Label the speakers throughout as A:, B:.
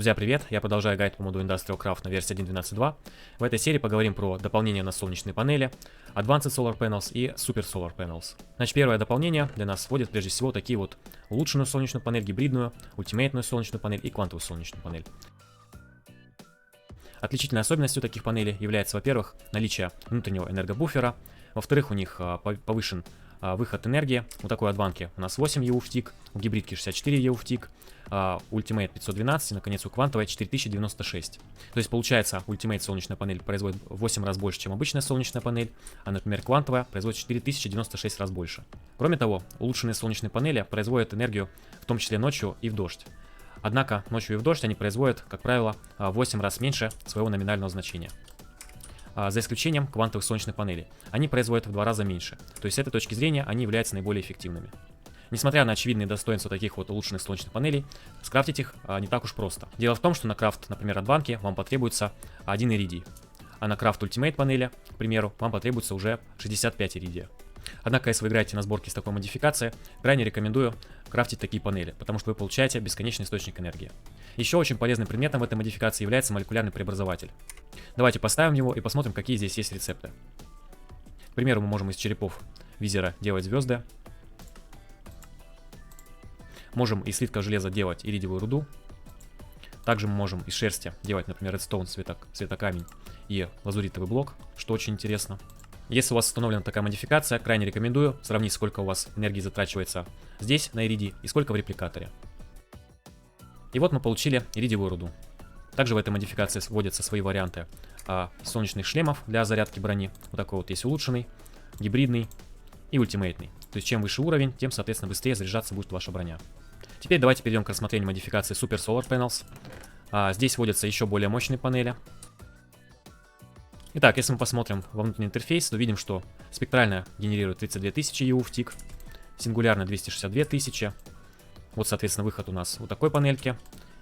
A: Друзья, привет! Я продолжаю гайд по моду Industrial Craft на версии 1.12.2. В этой серии поговорим про дополнение на солнечные панели, Advanced Solar Panels и Super Solar Panels. Значит, первое дополнение для нас вводит прежде всего такие вот улучшенную солнечную панель, гибридную, ультимейтную солнечную панель и квантовую солнечную панель. Отличительной особенностью таких панелей является, во-первых, наличие внутреннего энергобуфера, во-вторых, у них повышен выход энергии. У такой адванки у нас 8 EU в тик, у гибридки 64 EU в тик, Ultimate 512 и, наконец, у квантовой 4096. То есть, получается, Ultimate солнечная панель производит в 8 раз больше, чем обычная солнечная панель, а, например, квантовая производит 4096 раз больше. Кроме того, улучшенные солнечные панели производят энергию, в том числе ночью и в дождь. Однако, ночью и в дождь они производят, как правило, в 8 раз меньше своего номинального значения. За исключением квантовых солнечных панелей. Они производят в 2 раза меньше. То есть, с этой точки зрения, они являются наиболее эффективными. Несмотря на очевидные достоинства таких вот улучшенных солнечных панелей, скрафтить их не так уж просто. Дело в том, что на крафт, например, адванки вам потребуется 1 иридий, а на крафт Ultimate панели, к примеру, вам потребуется уже 65 иридия. Однако, если вы играете на сборке с такой модификацией, крайне рекомендую крафтить такие панели, потому что вы получаете бесконечный источник энергии. Еще очень полезным предметом в этой модификации является молекулярный преобразователь. Давайте поставим его и посмотрим, какие здесь есть рецепты. К примеру, мы можем из черепов визера делать звезды. Можем из слитков железа делать иридиевую руду. Также мы можем из шерсти делать, например, редстоун, светокамень и лазуритовый блок, что очень интересно. Если у вас установлена такая модификация, крайне рекомендую сравнить, сколько у вас энергии затрачивается здесь, на иридий, и сколько в репликаторе. И вот мы получили иридиевую руду. Также в этой модификации вводятся свои варианты солнечных шлемов для зарядки брони. Вот такой вот есть улучшенный, гибридный и ультимейтный. То есть чем выше уровень, тем, соответственно, быстрее заряжаться будет ваша броня. Теперь давайте перейдем к рассмотрению модификации Super Solar Panels. Здесь вводятся еще более мощные панели. Итак, если мы посмотрим во внутренний интерфейс, то видим, что спектральная генерирует 32 тысячи EU в тик, сингулярно 262 тысячи. Вот, соответственно, выход у нас вот такой панельки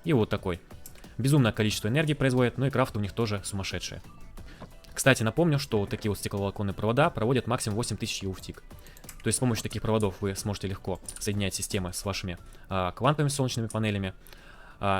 A: и вот такой. Безумное количество энергии производит, но и крафты у них тоже сумасшедшие. Кстати, напомню, что вот такие вот стекловолоконные провода проводят максимум 8000 EU в тик. То есть с помощью таких проводов вы сможете легко соединять системы с вашими квантовыми солнечными панелями,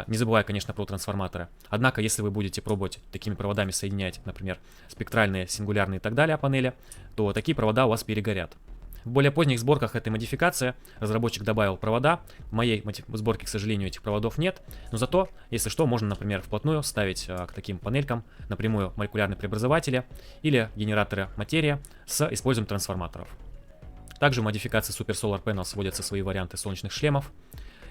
A: не забывая, конечно, про трансформаторы. Однако, если вы будете пробовать такими проводами соединять, например, спектральные, сингулярные и так далее панели, то такие провода у вас перегорят. В более поздних сборках этой модификации разработчик добавил провода. В моей сборке, к сожалению, этих проводов нет. Но зато, если что, можно, например, вплотную ставить к таким панелькам напрямую молекулярные преобразователи или генераторы материи с использованием трансформаторов. Также в модификации Super Solar Panels вводятся свои варианты солнечных шлемов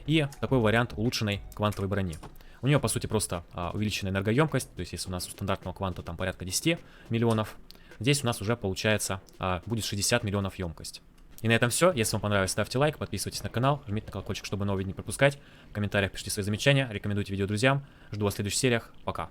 A: и такой вариант улучшенной квантовой брони. У нее, по сути, просто увеличенная энергоемкость, то есть если у нас у стандартного кванта там порядка 10 миллионов, здесь у нас уже получается будет 60 миллионов емкость. И на этом все. Если вам понравилось, ставьте лайк, подписывайтесь на канал, жмите на колокольчик, чтобы новые видео не пропускать. В комментариях пишите свои замечания, рекомендуйте видео друзьям. Жду вас в следующих сериях. Пока.